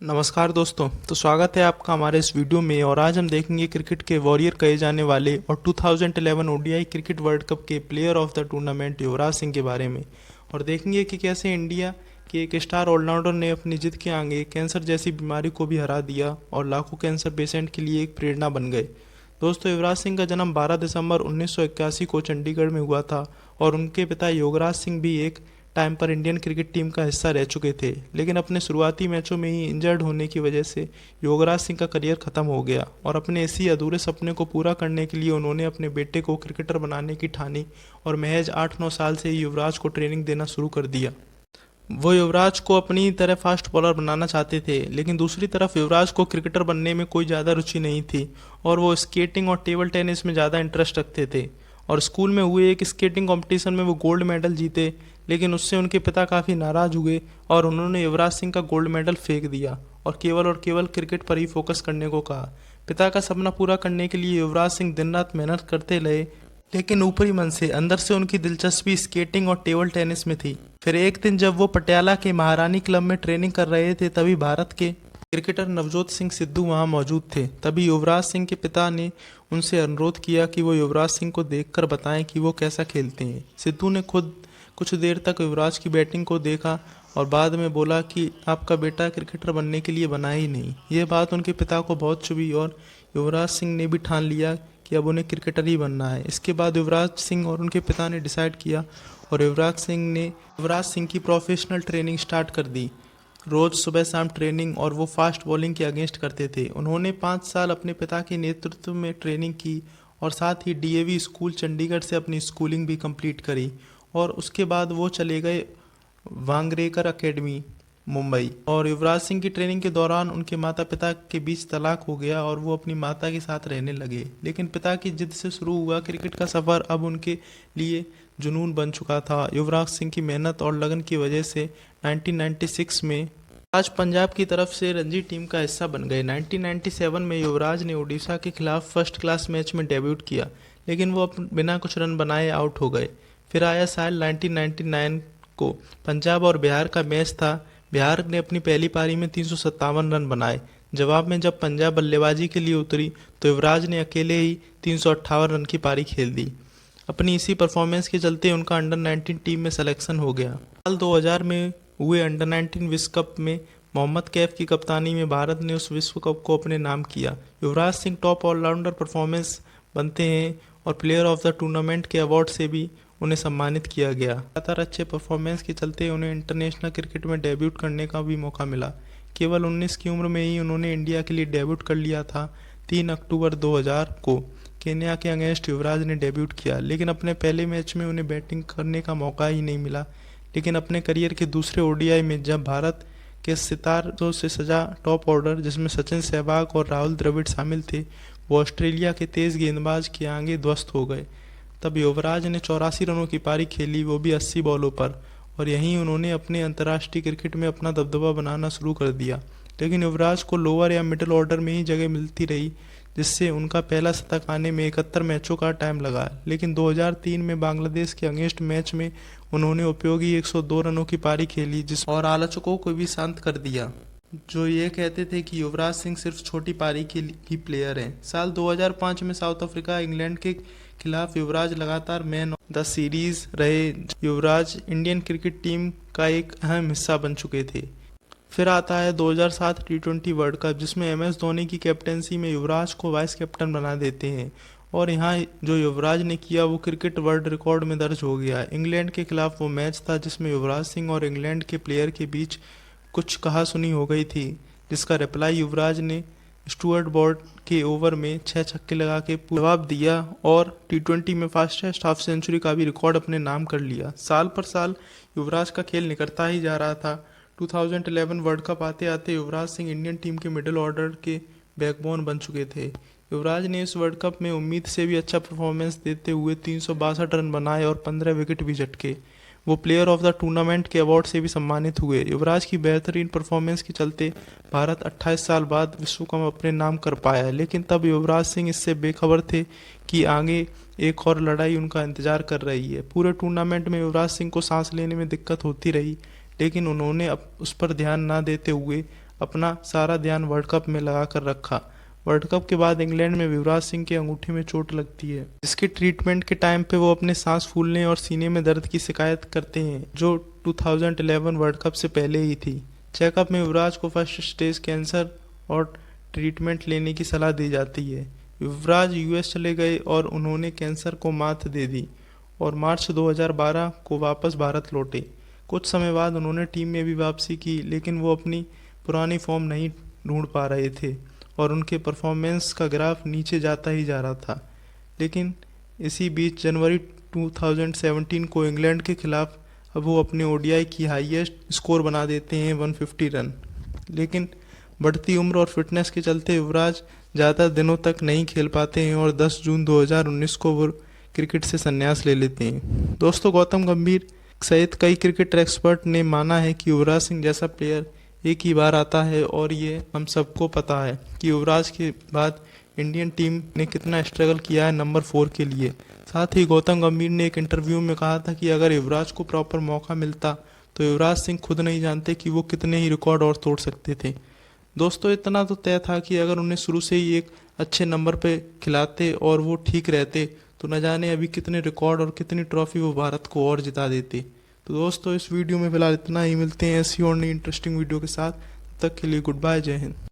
नमस्कार दोस्तों। तो स्वागत है आपका हमारे इस वीडियो में। और आज हम देखेंगे क्रिकेट के वॉरियर कहे जाने वाले और 2011 ओडीआई क्रिकेट वर्ल्ड कप के player of the tournament Yuvraj Singh के बारे में। और देखेंगे कि कैसे इंडिया के एक स्टार ऑलराउंडर ने अपनी जिद के आगे कैंसर जैसी बीमारी को भी हरा दिया और लाखों कैंसर पेशेंट के लिए एक प्रेरणा बन गए। दोस्तों, युवराज सिंह का जन्म 12 दिसंबर 1981 को चंडीगढ़ में हुआ था और उनके पिता योगराज सिंह भी एक टाइम पर इंडियन क्रिकेट टीम का हिस्सा रह चुके थे। लेकिन अपने शुरुआती मैचों में ही इंजर्ड होने की वजह से योगराज सिंह का करियर खत्म हो गया और अपने इसी अधूरे सपने को पूरा करने के लिए उन्होंने अपने बेटे को क्रिकेटर बनाने की ठानी और महज 8-9 साल से ही युवराज को ट्रेनिंग देना शुरू कर दिया। वो युवराज को अपनी तरह फास्ट बॉलर बनाना चाहते थे, लेकिन दूसरी तरफ युवराज को क्रिकेटर बनने में कोई ज़्यादा रुचि नहीं थी और वो स्केटिंग और टेबल टेनिस में ज़्यादा इंटरेस्ट रखते थे। और स्कूल में हुए एक स्केटिंग कंपटीशन में वो गोल्ड मेडल जीते, लेकिन उससे उनके पिता काफ़ी नाराज़ हुए और उन्होंने युवराज सिंह का गोल्ड मेडल फेंक दिया और केवल क्रिकेट पर ही फोकस करने को कहा। पिता का सपना पूरा करने के लिए युवराज सिंह दिन रात मेहनत करते रहे, लेकिन ऊपरी मन से अंदर से उनकी दिलचस्पी स्केटिंग और टेबल टेनिस में थी। फिर एक दिन जब वो पटियाला के महारानी क्लब में ट्रेनिंग कर रहे थे, तभी भारत के क्रिकेटर नवजोत सिंह सिद्धू वहां मौजूद थे। तभी युवराज सिंह के पिता ने उनसे अनुरोध किया कि वो युवराज सिंह को देखकर बताएं कि वो कैसा खेलते हैं। सिद्धू ने खुद कुछ देर तक युवराज की बैटिंग को देखा और बाद में बोला कि आपका बेटा क्रिकेटर बनने के लिए बना ही नहीं। ये बात उनके पिता को बहुत चुभी और युवराज सिंह ने भी ठान लिया कि अब उन्हें क्रिकेटर ही बनना है। इसके बाद युवराज सिंह और उनके पिता ने डिसाइड किया और युवराज सिंह की प्रोफेशनल ट्रेनिंग स्टार्ट कर दी। रोज़ सुबह शाम ट्रेनिंग, और वो फास्ट बॉलिंग के अगेंस्ट करते थे। उन्होंने 5 साल अपने पिता के नेतृत्व में ट्रेनिंग की और साथ ही डीएवी स्कूल चंडीगढ़ से अपनी स्कूलिंग भी कंप्लीट करी। और उसके बाद वो चले गए वांगरेकर एकेडमी मुंबई। और युवराज सिंह की ट्रेनिंग के दौरान उनके माता पिता के बीच तलाक हो गया और वो अपनी माता के साथ रहने लगे। लेकिन पिता की जिद से शुरू हुआ क्रिकेट का सफ़र अब उनके लिए जुनून बन चुका था। युवराज सिंह की मेहनत और लगन की वजह से 1996 में आज पंजाब की तरफ से रणजी टीम का हिस्सा बन गए। 1997 में युवराज ने उड़ीसा के खिलाफ फर्स्ट क्लास मैच में डेब्यूट किया, लेकिन वो बिना कुछ रन बनाए आउट हो गए। फिर आया साल 1999 को पंजाब और बिहार का मैच था। बिहार ने अपनी पहली पारी में 357 रन बनाए। जवाब में जब पंजाब बल्लेबाजी के लिए उतरी तो युवराज ने अकेले ही 358 रन की पारी खेल दी। अपनी इसी परफॉर्मेंस के चलते उनका अंडर 19 टीम में सिलेक्शन हो गया। साल 2000 में हुए अंडर 19 विश्व कप में मोहम्मद कैफ की कप्तानी में भारत ने उस विश्व कप को अपने नाम किया। Yuvraj Singh top allrounder performance बनते हैं और प्लेयर ऑफ द टूर्नामेंट के अवार्ड से भी उन्हें सम्मानित किया गया। लगातार अच्छे परफॉर्मेंस के चलते उन्हें इंटरनेशनल क्रिकेट में डेब्यूट करने का भी मौका मिला। केवल 19 की उम्र में ही उन्होंने इंडिया के लिए डेब्यूट कर लिया था। 3 अक्टूबर 2000 को केन्या के अगेंस्ट युवराज ने डेब्यूट किया, लेकिन अपने पहले मैच में उन्हें बैटिंग करने का मौका ही नहीं मिला। लेकिन अपने करियर के दूसरे ओडीआई में जब भारत के सितारों से सजा टॉप ऑर्डर, जिसमें सचिन सहवाग और राहुल द्रविड़ शामिल थे, वो ऑस्ट्रेलिया के तेज गेंदबाज के आगे ध्वस्त हो गए। तब युवराज ने 84 रनों की पारी खेली, वो भी 80 बॉलों पर, और यहीं उन्होंने अपने अंतर्राष्ट्रीय क्रिकेट में अपना दबदबा बनाना शुरू कर दिया। लेकिन युवराज को लोअर या मिडिल ऑर्डर में ही जगह मिलती रही, जिससे उनका पहला शतक आने में 71 मैचों का टाइम लगा। लेकिन 2003 में बांग्लादेश के अगेंस्ट मैच में उन्होंने उपयोगी 102 रनों की पारी खेली, जिस और आलोचकों को भी शांत कर दिया, जो ये कहते थे कि युवराज सिंह सिर्फ छोटी पारी के ही प्लेयर हैं। साल 2005 में साउथ अफ्रीका इंग्लैंड के खिलाफ युवराज लगातार मैन ऑफ द सीरीज रहे। युवराज इंडियन क्रिकेट टीम का एक अहम हिस्सा बन चुके थे। फिर आता है 2007 टी20 वर्ल्ड कप, जिसमें एमएस धोनी की कैप्टनसी में युवराज को वाइस कैप्टन बना देते हैं। और यहाँ जो युवराज ने किया वो क्रिकेट वर्ल्ड रिकॉर्ड में दर्ज हो गया। इंग्लैंड के खिलाफ वो मैच था जिसमें युवराज सिंह और इंग्लैंड के प्लेयर के बीच कुछ कहा सुनी हो गई थी, जिसका रिप्लाई युवराज ने स्टुअर्ट ब्रॉड के ओवर में 6 छक्के लगा के जवाब दिया और टी20 में फास्टेस्ट हाफ सेंचुरी का भी रिकॉर्ड अपने नाम कर लिया। साल पर साल युवराज का खेल निखरता ही जा रहा था। 2011 वर्ल्ड कप आते आते युवराज सिंह इंडियन टीम के मिडिल ऑर्डर के बैकबोन बन चुके थे। युवराज ने इस वर्ल्ड कप में उम्मीद से भी अच्छा परफॉर्मेंस देते हुए 362 रन बनाए और 15 विकेट भी झटके। वो प्लेयर ऑफ द टूर्नामेंट के अवार्ड से भी सम्मानित हुए। युवराज की बेहतरीन परफॉर्मेंस के चलते भारत 28 साल बाद विश्व कप अपने नाम कर पाया, लेकिन तब युवराज सिंह इससे बेखबर थे कि आगे एक और लड़ाई उनका इंतजार कर रही है। पूरे टूर्नामेंट में युवराज सिंह को सांस लेने में दिक्कत होती रही, लेकिन उन्होंने उस पर ध्यान न देते हुए अपना सारा ध्यान वर्ल्ड कप में लगा कर रखा। वर्ल्ड कप के बाद इंग्लैंड में युवराज सिंह के अंगूठे में चोट लगती है, जिसके ट्रीटमेंट के टाइम पे वो अपने सांस फूलने और सीने में दर्द की शिकायत करते हैं, जो 2011 वर्ल्ड कप से पहले ही थी। चेकअप में युवराज को फर्स्ट स्टेज कैंसर और ट्रीटमेंट लेने की सलाह दी जाती है। युवराज यूएस चले गए और उन्होंने कैंसर को मात दे दी और मार्च 2012 को वापस भारत लौटे। कुछ समय बाद उन्होंने टीम में भी वापसी की, लेकिन वो अपनी पुरानी फॉर्म नहीं ढूंढ पा रहे थे और उनके परफॉर्मेंस का ग्राफ नीचे जाता ही जा रहा था। लेकिन इसी बीच जनवरी 2017 को इंग्लैंड के खिलाफ अब वो अपने ओडीआई की हाईएस्ट स्कोर बना देते हैं 150 रन। लेकिन बढ़ती उम्र और फिटनेस के चलते युवराज ज़्यादा दिनों तक नहीं खेल पाते हैं और 10 जून 2019 को वो क्रिकेट से संन्यास ले लेते हैं। दोस्तों, गौतम गंभीर सहित कई क्रिकेट एक्सपर्ट ने माना है कि युवराज सिंह जैसा प्लेयर एक ही बार आता है और ये हम सबको पता है कि युवराज के बाद इंडियन टीम ने कितना स्ट्रगल किया है नंबर 4 के लिए। साथ ही गौतम गंभीर ने एक इंटरव्यू में कहा था कि अगर युवराज को प्रॉपर मौका मिलता तो युवराज सिंह खुद नहीं जानते कि वो कितने ही रिकॉर्ड और तोड़ सकते थे। दोस्तों, इतना तो तय था कि अगर उन्हें शुरू से ही एक अच्छे नंबर पे खिलाते और वो ठीक रहते तो न जाने अभी कितने रिकॉर्ड और कितनी ट्रॉफी वो भारत को और जिता देते। तो दोस्तों, इस वीडियो में फिलहाल इतना ही। मिलते हैं ऐसी और नई इंटरेस्टिंग वीडियो के साथ। तब तक के लिए गुड बाय, जय हिंद।